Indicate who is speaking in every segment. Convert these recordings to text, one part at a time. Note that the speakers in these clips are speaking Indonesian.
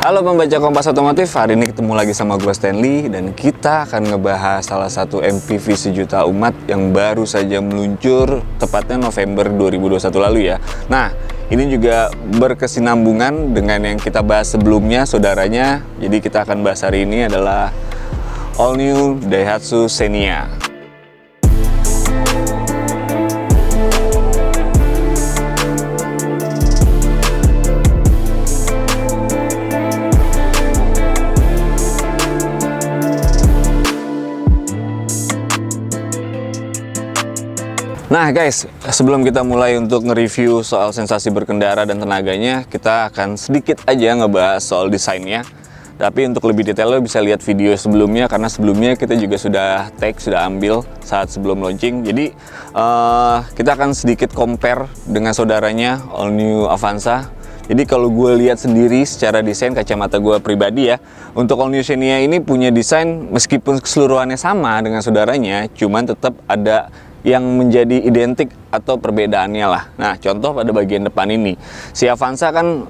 Speaker 1: Halo pembaca Kompas Otomotif, hari ini ketemu lagi sama gue Stanley dan kita akan ngebahas salah satu MPV sejuta umat yang baru saja meluncur tepatnya November 2021 lalu ya. Nah, ini juga berkesinambungan dengan yang kita bahas sebelumnya saudaranya. Jadi kita akan bahas hari ini adalah All New Daihatsu Xenia. Nah guys, sebelum kita mulai untuk nge-review soal sensasi berkendara dan tenaganya, kita akan sedikit aja ngebahas soal desainnya. Tapi untuk lebih detailnya bisa lihat video sebelumnya, karena sebelumnya kita juga sudah sudah ambil saat sebelum launching. Jadi kita akan sedikit compare dengan saudaranya All New Avanza. Jadi kalau gue lihat sendiri secara desain, kacamata gue pribadi ya, untuk All New Xenia ini punya desain meskipun keseluruhannya sama dengan saudaranya, cuman tetap ada yang menjadi identik atau perbedaannya lah. Nah, contoh pada bagian depan ini, si Avanza kan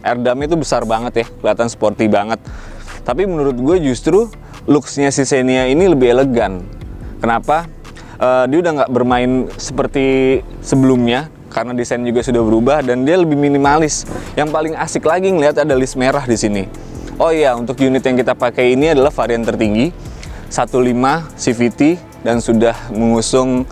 Speaker 1: airdam itu besar banget ya, kelihatan sporty banget. Tapi menurut gue justru looksnya si Xenia ini lebih elegan. Kenapa? Dia udah nggak bermain seperti sebelumnya, karena desain juga sudah berubah dan dia lebih minimalis. Yang paling asik lagi ngelihat ada list merah di sini. Oh iya, untuk unit yang kita pakai ini adalah varian tertinggi 15 CVT dan sudah mengusung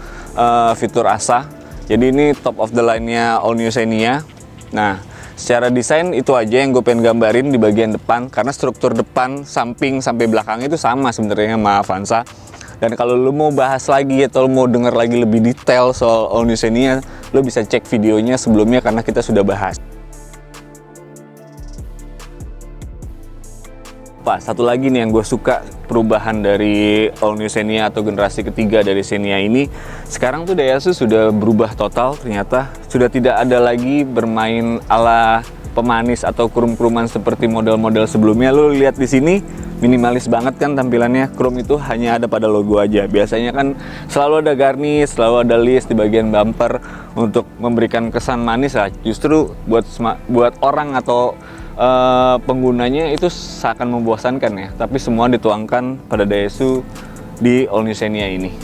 Speaker 1: fitur ASA. Jadi ini top of the line-nya All New Xenia. Nah, secara desain itu aja yang gue pengen gambarin di bagian depan, karena struktur depan, samping, sampai belakang itu sama sebenarnya sama Avanza. Dan kalau lo mau bahas lagi atau lo mau denger lagi lebih detail soal All New Xenia, lo bisa cek videonya sebelumnya karena kita sudah bahas. Pak, satu lagi nih yang gue suka perubahan dari All New Xenia atau generasi ketiga dari Xenia ini. Sekarang tuh Daihatsu sudah berubah total, ternyata sudah tidak ada lagi bermain ala pemanis atau krum-kruman seperti model-model sebelumnya. Lo lihat di sini minimalis banget kan tampilannya, krum itu hanya ada pada logo aja. Biasanya kan selalu ada garnish, selalu ada list di bagian bumper untuk memberikan kesan manis lah. Justru buat orang atau penggunanya itu seakan membosankan ya, tapi semua dituangkan pada Daihatsu di All New Xenia ini.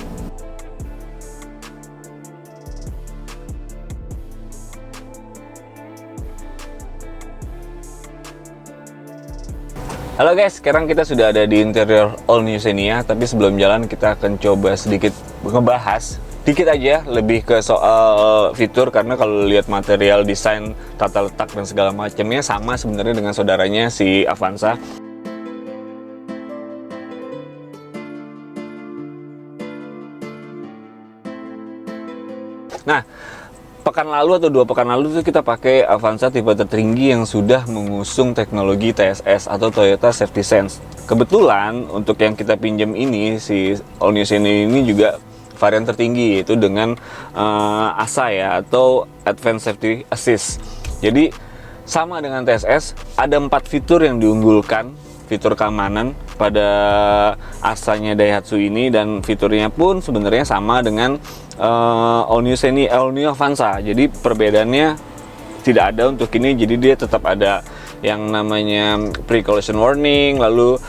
Speaker 1: Halo guys, sekarang kita sudah ada di interior All New Xenia, tapi sebelum jalan kita akan coba sedikit ngebahas dikit aja lebih ke soal fitur, karena kalau lihat material, desain, tata letak dan segala macamnya sama sebenarnya dengan saudaranya si Avanza. Nah, pekan lalu atau 2 pekan lalu tuh kita pakai Avanza tipe tertinggi yang sudah mengusung teknologi TSS atau Toyota Safety Sense. Kebetulan untuk yang kita pinjam ini, si All New Xenia ini juga varian tertinggi, yaitu dengan ASA ya, atau Advanced Safety Assist. Jadi sama dengan TSS, ada 4 fitur yang diunggulkan, fitur keamanan pada ASA-nya Daihatsu ini, dan fiturnya pun sebenarnya sama dengan All New Xenia, All New Avanza. Jadi perbedaannya tidak ada untuk ini, jadi dia tetap ada yang namanya pre-collision warning, lalu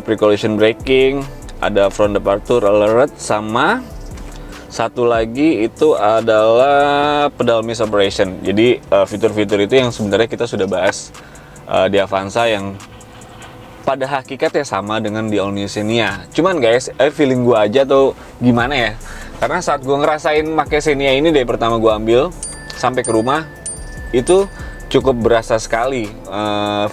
Speaker 1: pre-collision braking, ada front departure alert, sama satu lagi itu adalah pedal miss operation. Jadi fitur-fitur itu yang sebenarnya kita sudah bahas di Avanza, yang pada hakikatnya sama dengan di All New Xenia. Cuman guys, feeling gue aja tuh gimana ya, karena saat gue ngerasain pakai Xenia ini dari pertama gue ambil sampai ke rumah, itu cukup berasa sekali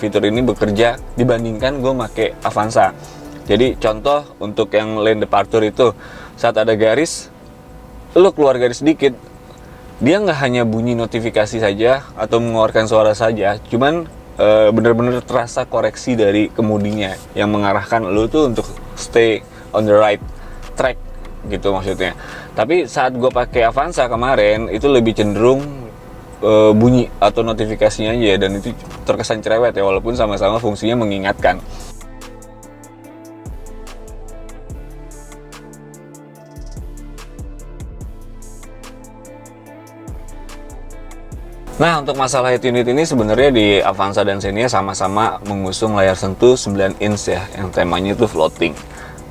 Speaker 1: fitur ini bekerja dibandingkan gue pakai Avanza. Jadi contoh untuk yang lane departure itu, saat ada garis, lo keluar garis sedikit, dia nggak hanya bunyi notifikasi saja atau mengeluarkan suara saja, cuman bener-bener terasa koreksi dari kemudinya yang mengarahkan lo tuh untuk stay on the right track gitu maksudnya. Tapi saat gue pakai Avanza kemarin, itu lebih cenderung bunyi atau notifikasinya aja, dan itu terkesan cerewet ya, walaupun sama-sama fungsinya mengingatkan. Nah, untuk masalah head unit ini sebenarnya di Avanza dan Xenia sama-sama mengusung layar sentuh 9 inch ya, yang temanya itu floating.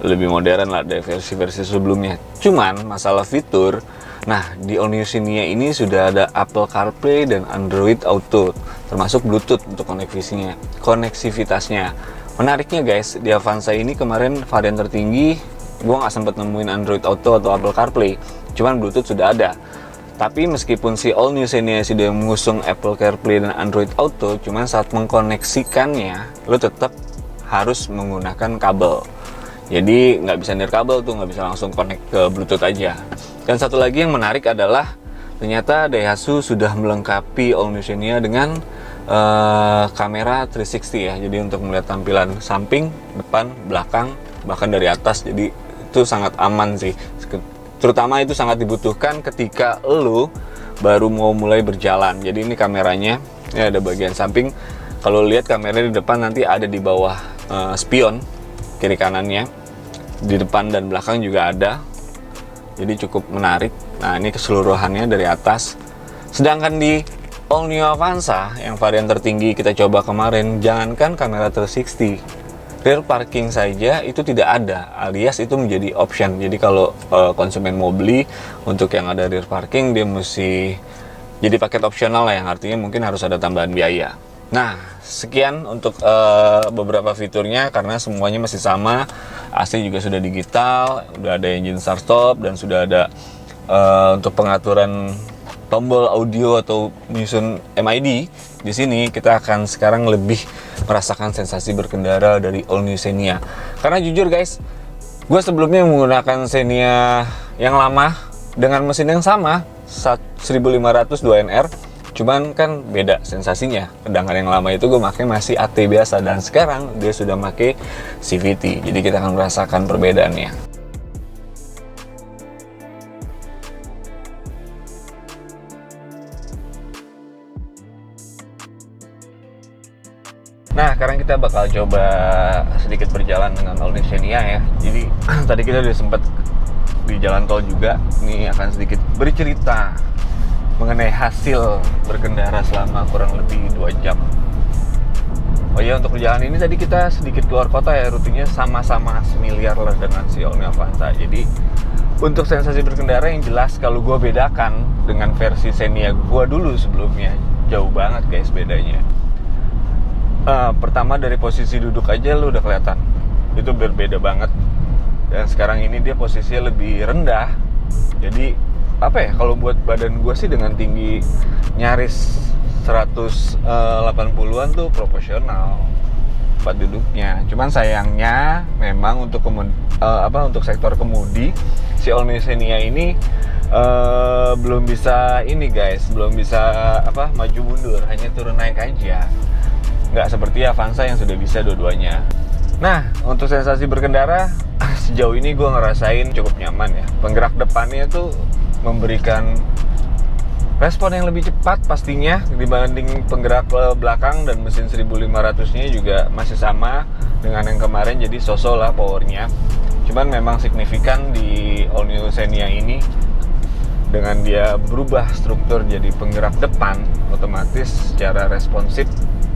Speaker 1: Lebih modern lah dari versi-versi sebelumnya. Cuman masalah fitur, nah di All New Xenia ini sudah ada Apple CarPlay dan Android Auto, termasuk Bluetooth untuk koneksivitasnya. Menariknya guys, di Avanza ini kemarin varian tertinggi, gua nggak sempet nemuin Android Auto atau Apple CarPlay, cuman Bluetooth sudah ada. Tapi meskipun si All New Xenia sudah mengusung Apple CarPlay dan Android Auto, cuman saat mengkoneksikannya, lo tetap harus menggunakan kabel. Jadi nggak bisa nirkabel tuh, nggak bisa langsung connect ke Bluetooth aja. Dan satu lagi yang menarik adalah ternyata Daihatsu sudah melengkapi All New Xenia dengan kamera 360 ya. Jadi untuk melihat tampilan samping, depan, belakang, bahkan dari atas. Jadi itu sangat aman sih. Terutama itu sangat dibutuhkan ketika lo baru mau mulai berjalan. Jadi ini kameranya, ya ada bagian samping. Kalau lihat kamera di depan nanti ada di bawah spion kiri kanannya, di depan dan belakang juga ada. Jadi cukup menarik. Nah ini keseluruhannya dari atas. Sedangkan di All New Avanza yang varian tertinggi kita coba kemarin, jangankan kamera 360, rear parking saja itu tidak ada, alias itu menjadi option. Jadi kalau konsumen mau beli untuk yang ada rear parking, dia mesti jadi paket opsional lah, yang artinya mungkin harus ada tambahan biaya. Nah, sekian untuk beberapa fiturnya, karena semuanya masih sama. AC juga sudah digital, udah ada engine start stop, dan sudah ada untuk pengaturan tombol audio atau menyusun MID. Di sini kita akan sekarang lebih merasakan sensasi berkendara dari All New Xenia. Karena jujur guys, gue sebelumnya menggunakan Xenia yang lama dengan mesin yang sama, 1500 2NR. Cuman kan beda sensasinya. Sedangkan yang lama itu gue pakai masih AT biasa, dan sekarang dia sudah pakai CVT. Jadi kita akan merasakan perbedaannya. Nah, sekarang kita bakal coba sedikit berjalan dengan All New Xenia ya. Jadi tadi kita udah sempat di jalan tol juga. Ini akan sedikit bercerita mengenai hasil berkendara selama kurang lebih 2 jam. Oh iya, untuk perjalanan ini tadi kita sedikit keluar kota ya, rutenya sama-sama semiliar lah dengan si All New Avanza. Jadi untuk sensasi berkendara yang jelas kalau gue bedakan dengan versi Xenia gue dulu sebelumnya, jauh banget guys bedanya. Pertama dari posisi duduk aja lu udah kelihatan itu berbeda banget. Dan sekarang ini dia posisinya lebih rendah. Jadi apa ya, kalau buat badan gue sih dengan tinggi nyaris 180-an tuh proporsional tempat duduknya. Cuman sayangnya memang untuk untuk sektor kemudi si All New Xenia ini belum bisa ini guys, belum bisa maju mundur, hanya turun naik aja. Nggak seperti Avanza yang sudah bisa dua-duanya. Nah, untuk sensasi berkendara sejauh ini gue ngerasain cukup nyaman ya. Penggerak depannya tuh memberikan respon yang lebih cepat pastinya dibanding penggerak belakang, dan mesin 1500-nya juga masih sama dengan yang kemarin, jadi so-so lah powernya. Cuman memang signifikan di All New Xenia ini dengan dia berubah struktur jadi penggerak depan, otomatis secara responsif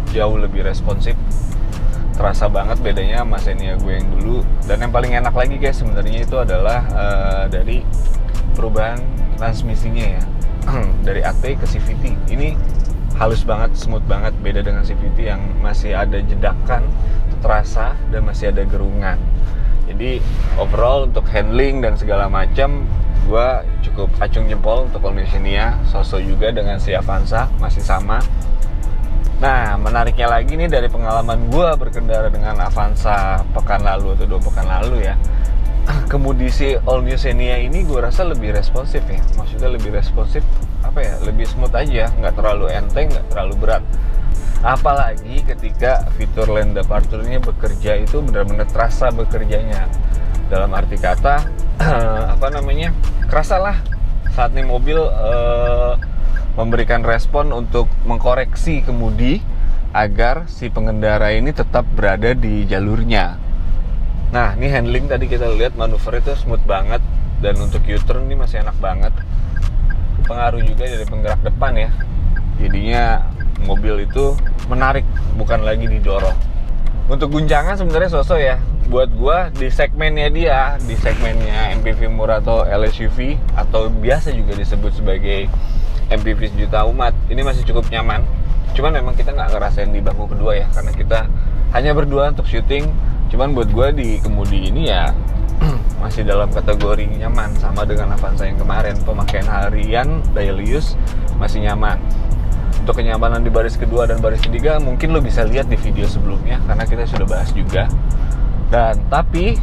Speaker 1: jauh lebih responsif. Terasa banget bedanya sama Xenia gue yang dulu. Dan yang paling enak lagi guys sebenarnya itu adalah dari perubahan transmisinya ya. Dari AT ke CVT. Ini halus banget, smooth banget, beda dengan CVT yang masih ada jedakan, terasa, dan masih ada gerungan. Jadi overall untuk handling dan segala macam gue cukup acung jempol untuk All New Xenia. Sosok juga dengan si Avanza masih sama. Nah, menariknya lagi nih dari pengalaman gue berkendara dengan Avanza pekan lalu atau 2 pekan lalu ya, kemudi si All New Xenia ini gue rasa lebih responsif ya. Maksudnya lebih responsif lebih smooth aja, nggak terlalu enteng, nggak terlalu berat. Apalagi ketika fitur lane departure-nya bekerja itu benar-benar terasa bekerjanya. Dalam arti kata kerasa lah saat nih mobil memberikan respon untuk mengkoreksi kemudi agar si pengendara ini tetap berada di jalurnya. Nah, ini handling tadi kita lihat manuver itu smooth banget, dan untuk U-turn ini masih enak banget. Pengaruh juga dari penggerak depan ya. Jadinya mobil itu menarik, bukan lagi didorong. Untuk guncangan sebenarnya sosok ya. Buat gua di segmennya dia, di segmennya MPV murah atau LSUV atau biasa juga disebut sebagai MPV sejuta umat, ini masih cukup nyaman. Cuman memang kita nggak ngerasain di bangku kedua ya, karena kita hanya berdua untuk syuting. Cuman buat gua di kemudi ini ya masih dalam kategori nyaman, sama dengan Avanza yang kemarin. Pemakaian harian, daily use masih nyaman. Untuk kenyamanan di baris kedua dan baris ketiga mungkin lo bisa lihat di video sebelumnya, karena kita sudah bahas juga. Dan tapi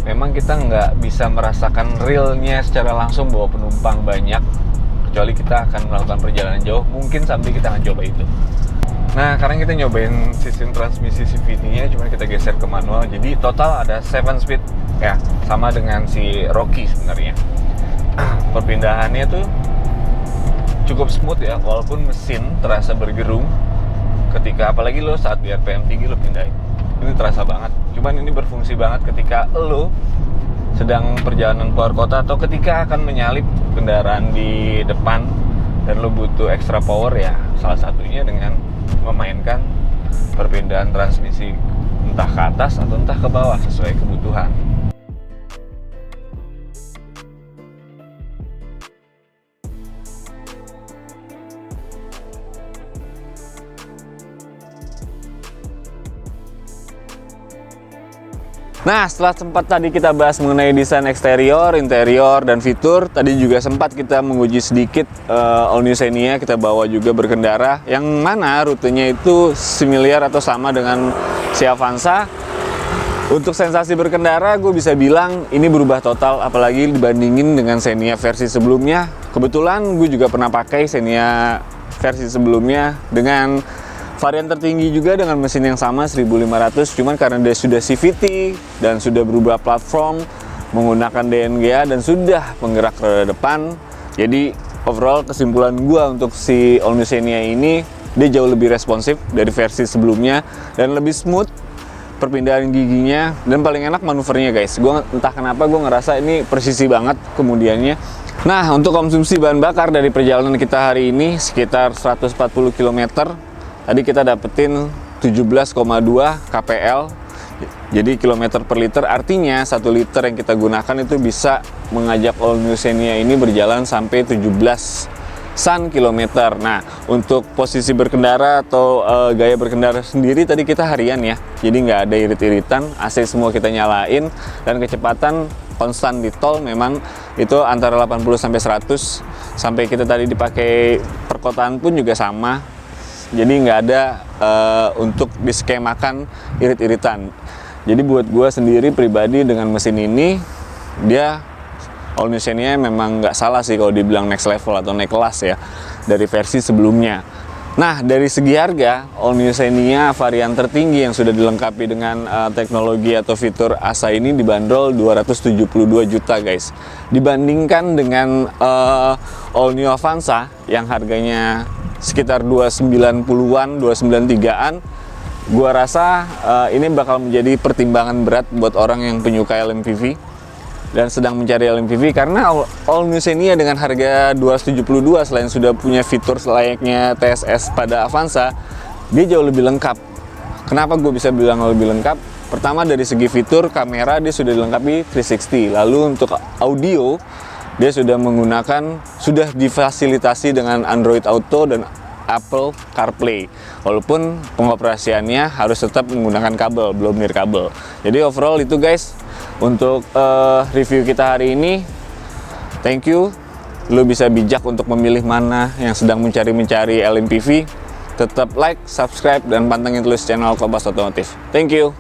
Speaker 1: memang kita nggak bisa merasakan realnya secara langsung bahwa penumpang banyak, kecuali kita akan melakukan perjalanan jauh. Mungkin sampai kita akan coba itu. Nah, sekarang kita nyobain sistem transmisi CVT-nya, cuma kita geser ke manual. Jadi total ada 7 speed ya, sama dengan si Rocky sebenarnya. Perpindahannya tuh cukup smooth ya, walaupun mesin terasa bergerung ketika, apalagi lo saat di RPM tinggi lo pindahin. Ini terasa banget. Cuman ini berfungsi banget ketika lo sedang perjalanan keluar kota atau ketika akan menyalip kendaraan di depan dan lo butuh extra power ya, salah satunya dengan memainkan perpindahan transmisi entah ke atas atau entah ke bawah sesuai kebutuhan. Nah, setelah sempat tadi kita bahas mengenai desain eksterior, interior, dan fitur, tadi juga sempat kita menguji sedikit All New Xenia, kita bawa juga berkendara, yang mana rutenya itu similar atau sama dengan si Avanza. Untuk sensasi berkendara, gue bisa bilang ini berubah total, apalagi dibandingin dengan Xenia versi sebelumnya. Kebetulan gue juga pernah pakai Xenia versi sebelumnya dengan varian tertinggi juga dengan mesin yang sama 1500, cuman karena dia sudah CVT dan sudah berubah platform menggunakan DNGA dan sudah penggerak roda depan, jadi overall kesimpulan gua untuk si All New Xenia ini, dia jauh lebih responsif dari versi sebelumnya dan lebih smooth perpindahan giginya, dan paling enak manuvernya guys. Gua entah kenapa gue ngerasa ini presisi banget kemudiannya. Nah, untuk konsumsi bahan bakar dari perjalanan kita hari ini sekitar 140 km. Tadi kita dapetin 17,2 kpl, jadi kilometer per liter, artinya 1 liter yang kita gunakan itu bisa mengajak All New Xenia ini berjalan sampai 17 kilometer. Nah, untuk posisi berkendara atau gaya berkendara sendiri tadi kita harian ya, jadi nggak ada irit-iritan, AC semua kita nyalain, dan kecepatan konstan di tol memang itu antara 80 sampai 100, sampai kita tadi dipakai perkotaan pun juga sama. Jadi nggak ada untuk diskemakan irit-iritan. Jadi buat gue sendiri pribadi dengan mesin ini, dia All New Xenia memang nggak salah sih kalau dibilang next level atau naik kelas ya dari versi sebelumnya. Nah, dari segi harga, All New Xenia varian tertinggi yang sudah dilengkapi dengan teknologi atau fitur ASA ini dibanderol 272 juta guys. Dibandingkan dengan All New Avanza yang harganya sekitar 290-an, 293-an, gua rasa ini bakal menjadi pertimbangan berat buat orang yang penyuka LMPV dan sedang mencari LMPV, karena All New Xenia dengan harga 272 selain sudah punya fitur selayaknya TSS pada Avanza, dia jauh lebih lengkap. Kenapa gue bisa bilang lebih lengkap? Pertama, dari segi fitur kamera dia sudah dilengkapi 360, lalu untuk audio dia sudah difasilitasi dengan Android Auto dan Apple CarPlay. Walaupun pengoperasiannya harus tetap menggunakan kabel, belum nirkabel. Jadi overall itu guys, untuk review kita hari ini. Thank you. Lo bisa bijak untuk memilih mana yang sedang mencari LMPV. Tetap like, subscribe, dan pantengin terus channel Kompas Otomotif. Thank you.